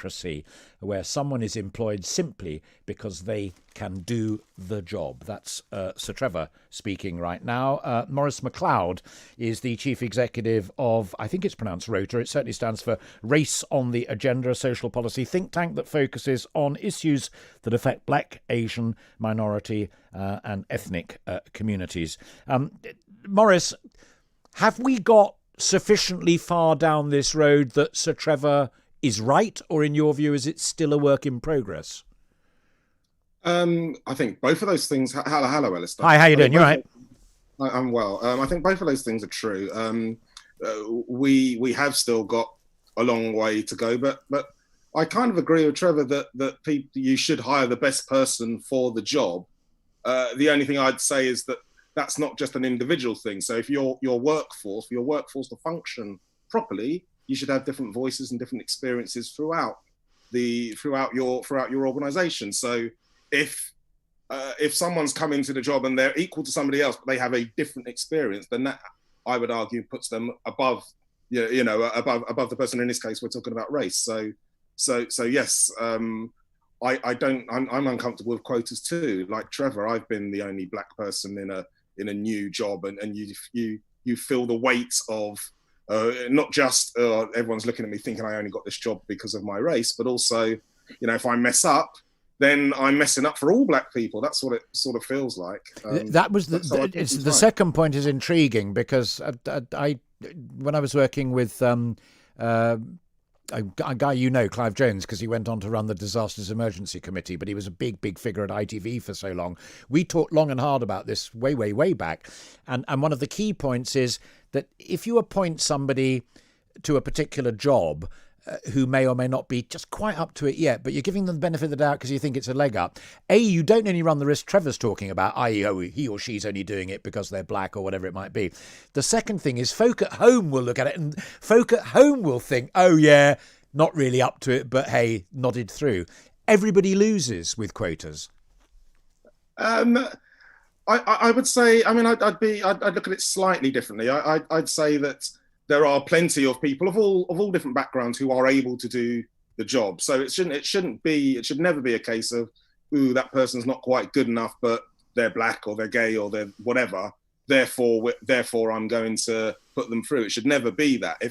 meritocracy, where someone is employed simply because they can do the job. That's Sir Trevor speaking right now. Maurice Mcleod is the chief executive of, I think it's pronounced ROTA. It certainly stands for Race on the Agenda, a social policy think tank that focuses on issues that affect Black, Asian, minority and ethnic communities. Maurice, have we got sufficiently far down this road that Sir Trevor is right, or in your view, is it still a work in progress? I think both of those things. Hello, Alastair. Hi, how you doing? You all right? I'm well. I think both of those things are true. We have still got a long way to go, but I kind of agree with Trevor that you should hire the best person for the job. The only thing I'd say is that that's not just an individual thing. So if your workforce to function properly, you should have different voices and different experiences throughout your organization. So if someone's come into the job and they're equal to somebody else, but they have a different experience, then that, I would argue, puts them above the person. In this case, we're talking about race. So yes, I'm uncomfortable with quotas too. Like Trevor, I've been the only Black person in a new job, and you feel the weight of not just everyone's looking at me thinking I only got this job because of my race, but also, if I mess up, then I'm messing up for all Black people. That's what it sort of feels like. That was the second point is intriguing, because I when I was working with a guy, Clive Jones, because he went on to run the Disasters Emergency Committee, but he was a big figure at ITV for so long. We talked long and hard about this way back. And one of the key points is that if you appoint somebody to a particular job who may or may not be just quite up to it yet, but you're giving them the benefit of the doubt because you think it's a leg up, you don't only run the risk Trevor's talking about, i.e. he or she's only doing it because they're Black or whatever it might be. The second thing is folk at home will look at it and folk at home will think, oh yeah, not really up to it, but hey, nodded through. Everybody loses with quotas. I would say, I'd look at it slightly differently. I'd say that there are plenty of people of all different backgrounds who are able to do the job. So it should never be a case of, ooh, that person's not quite good enough, but they're Black or they're gay or they're whatever. Therefore, I'm going to put them through. It should never be that.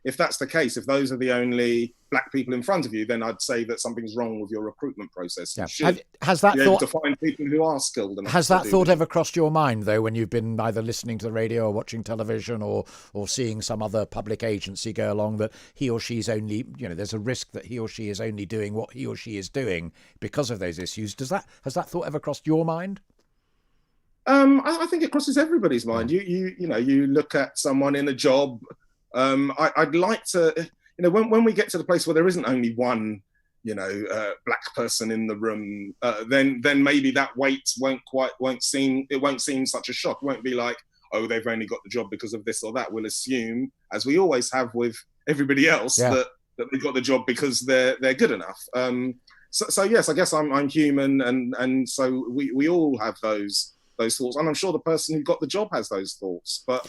If that's the case, if those are the only Black people in front of you, then I'd say that something's wrong with your recruitment process. Yeah. You should has that be thought able to find people who are skilled enough. Has that thought ever crossed your mind, though, when you've been either listening to the radio or watching television or seeing some other public agency go along, that he or she's only, there's a risk that he or she is only doing what he or she is doing because of those issues? Has that thought ever crossed your mind? I think it crosses everybody's mind. You look at someone in a job. I'd like to, when we get to the place where there isn't only one, Black person in the room, then maybe that weight won't seem such a shock. It won't be like, oh, they've only got the job because of this or that. We'll assume, as we always have with everybody else, that they've got the job because they're good enough. So yes, I guess I'm human, and so we all have those thoughts, and I'm sure the person who got the job has those thoughts, but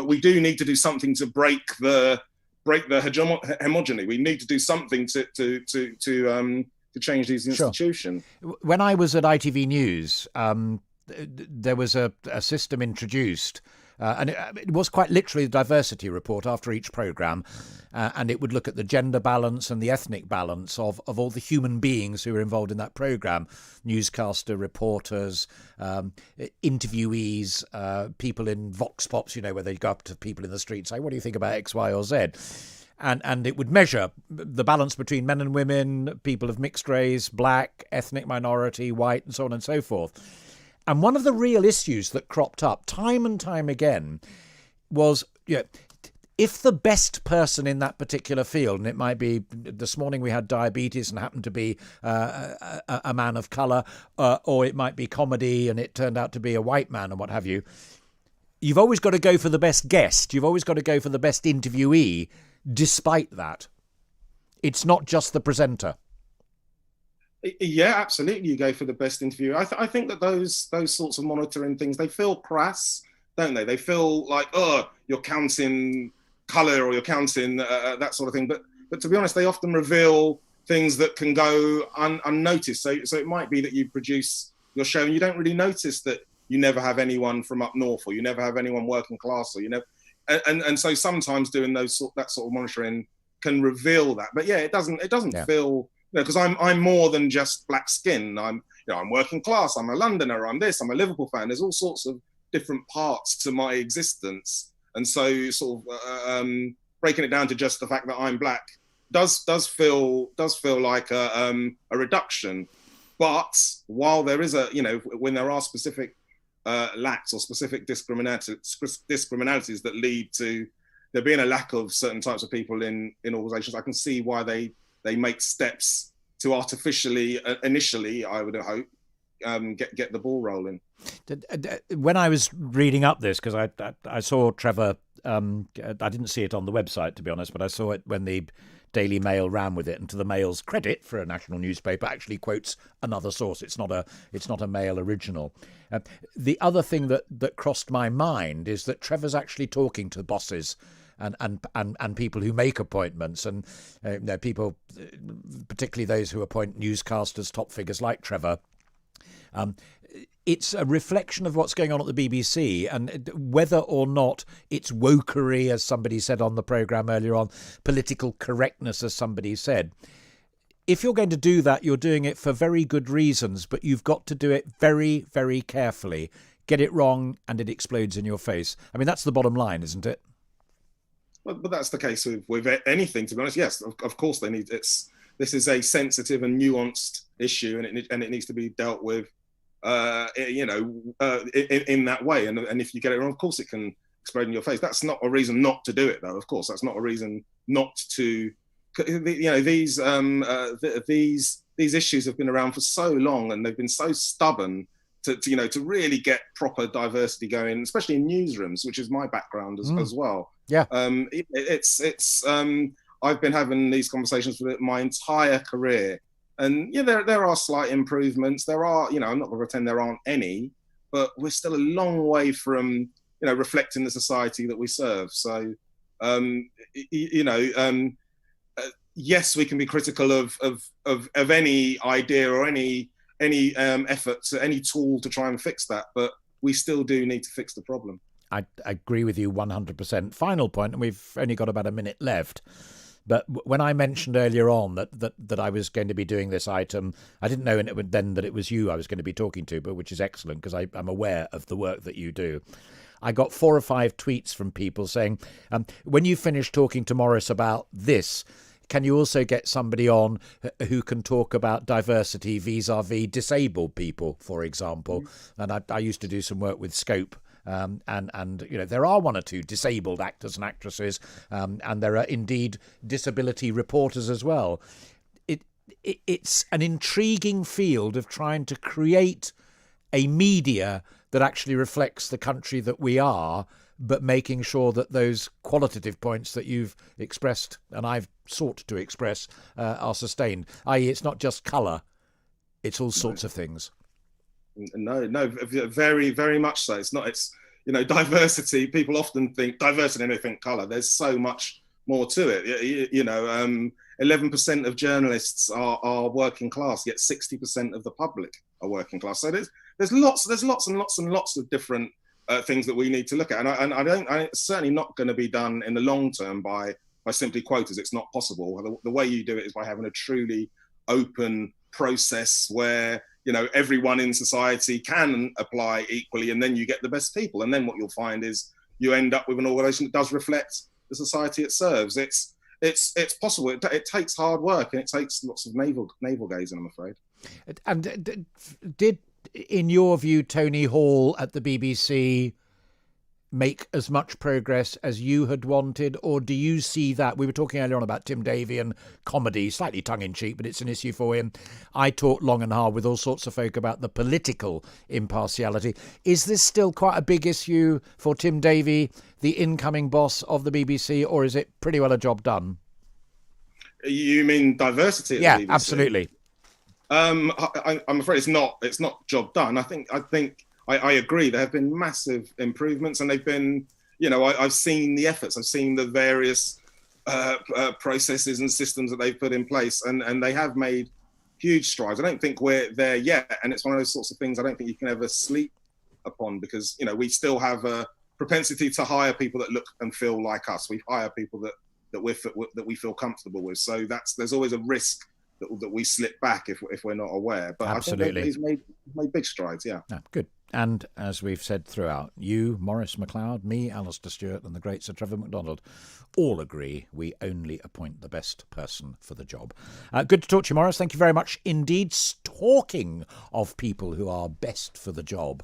we do need to do something to break the hegemony. We need to do something to change these institutions. Sure. When I was at ITV News, there was a system introduced, and it was quite literally a diversity report after each programme, and it would look at the gender balance and the ethnic balance of all the human beings who were involved in that programme: newscaster, reporters, interviewees, people in vox pops, where they go up to people in the street and say, what do you think about X, Y or Z? And it would measure the balance between men and women, people of mixed race, Black, ethnic minority, white, and so on and so forth. And one of the real issues that cropped up time and time again was, if the best person in that particular field, and it might be, this morning we had diabetes and happened to be a man of colour, or it might be comedy and it turned out to be a white man and what have you, you've always got to go for the best guest. You've always got to go for the best interviewee, despite that. It's not just the presenter. Yeah, absolutely. You go for the best interview. I think that those sorts of monitoring things, they feel crass, don't they? They feel like, oh, you're counting colour or you're counting that sort of thing. But to be honest, they often reveal things that can go unnoticed. So it might be that you produce your show and you don't really notice that you never have anyone from up north, or you never have anyone working class, or you never. And so sometimes doing that sort of monitoring can reveal that. But yeah, it doesn't feel, because I'm more than just black skin. I'm working class. I'm a Londoner. I'm this. I'm a Liverpool fan. There's all sorts of different parts to my existence, and so sort of breaking it down to just the fact that I'm black does feel like a reduction. But while there is when there are specific lacks or specific discriminalities that lead to there being a lack of certain types of people in organisations, I can see why they make steps to artificially, initially, I would hope, get the ball rolling. When I was reading up this, because I saw Trevor, I didn't see it on the website, to be honest, but I saw it when the Daily Mail ran with it, and to the Mail's credit, for a national newspaper, actually quotes another source. It's not a Mail original. The other thing that crossed my mind is that Trevor's actually talking to bosses and people who make appointments, and people, particularly those who appoint newscasters, top figures like Trevor. It's a reflection of what's going on at the BBC, and whether or not it's wokery, as somebody said on the programme earlier on, political correctness, as somebody said. If you're going to do that, you're doing it for very good reasons, but you've got to do it very, very carefully. Get it wrong and it explodes in your face. I mean, that's the bottom line, isn't it? Well, but that's the case with anything, to be honest. Yes, of course they need. This is a sensitive and nuanced issue, and it needs to be dealt with in that way. And if you get it wrong, of course it can explode in your face. That's not a reason not to do it, though. Of course, that's not a reason not to. These issues have been around for so long, and they've been so stubborn to really get proper diversity going, especially in newsrooms, which is my background as well. Yeah. I've been having these conversations for my entire career. And yeah, there are slight improvements. There are, I'm not going to pretend there aren't any, but we're still a long way from, reflecting the society that we serve. So, yes, we can be critical of any idea or any effort, any tool to try and fix that, but we still do need to fix the problem. I agree with you 100%. Final point, and we've only got about a minute left. But when I mentioned earlier on that I was going to be doing this item, I didn't know then that it was you I was going to be talking to, but which is excellent because I'm aware of the work that you do. I got 4 or 5 tweets from people saying, when you finish talking to Maurice about this, can you also get somebody on who can talk about diversity vis-a-vis disabled people, for example? Mm-hmm. And I used to do some work with Scope. And there are 1 or 2 disabled actors and actresses, and there are indeed disability reporters as well. It's an intriguing field of trying to create a media that actually reflects the country that we are, but making sure that those qualitative points that you've expressed and I've sought to express are sustained. I.e., it's not just colour; it's all sorts of things. No, very, very much so. It's diversity. People often think diversity and they think colour. There's so much more to it. 11% of journalists are working class, yet 60% of the public are working class. So there's lots and lots of different things that we need to look at. And it's certainly not going to be done in the long term by simply quotas. It's not possible. The way you do it is by having a truly open process where everyone in society can apply equally, and then you get the best people. And then what you'll find is you end up with an organisation that does reflect the society it serves. It's possible. It takes hard work, and it takes lots of navel gazing, I'm afraid. And did, in your view, Tony Hall at the BBC make as much progress as you had wanted, or do you see that? We were talking earlier on about Tim Davie and comedy, slightly tongue-in-cheek, but it's an issue for him. I talked long and hard with all sorts of folk about the political impartiality. Is this still quite a big issue for Tim Davie, the incoming boss of the BBC, or is it pretty well a job done? You mean diversity at the BBC? Yeah, absolutely. I'm afraid it's not job done. I think I agree. There have been massive improvements, and they've been, I've seen the efforts. I've seen the various processes and systems that they've put in place, and they have made huge strides. I don't think we're there yet, and it's one of those sorts of things I don't think you can ever sleep upon, because we still have a propensity to hire people that look and feel like us. We hire people that we feel comfortable with. So there's always a risk that we slip back if we're not aware. But absolutely, I think he's made big strides. Yeah. Good. And as we've said throughout, you, Maurice Mcleod, me, Alastair Stewart, and the great Sir Trevor MacDonald all agree we only appoint the best person for the job. Good to talk to you, Maurice. Thank you very much indeed. Talking of people who are best for the job,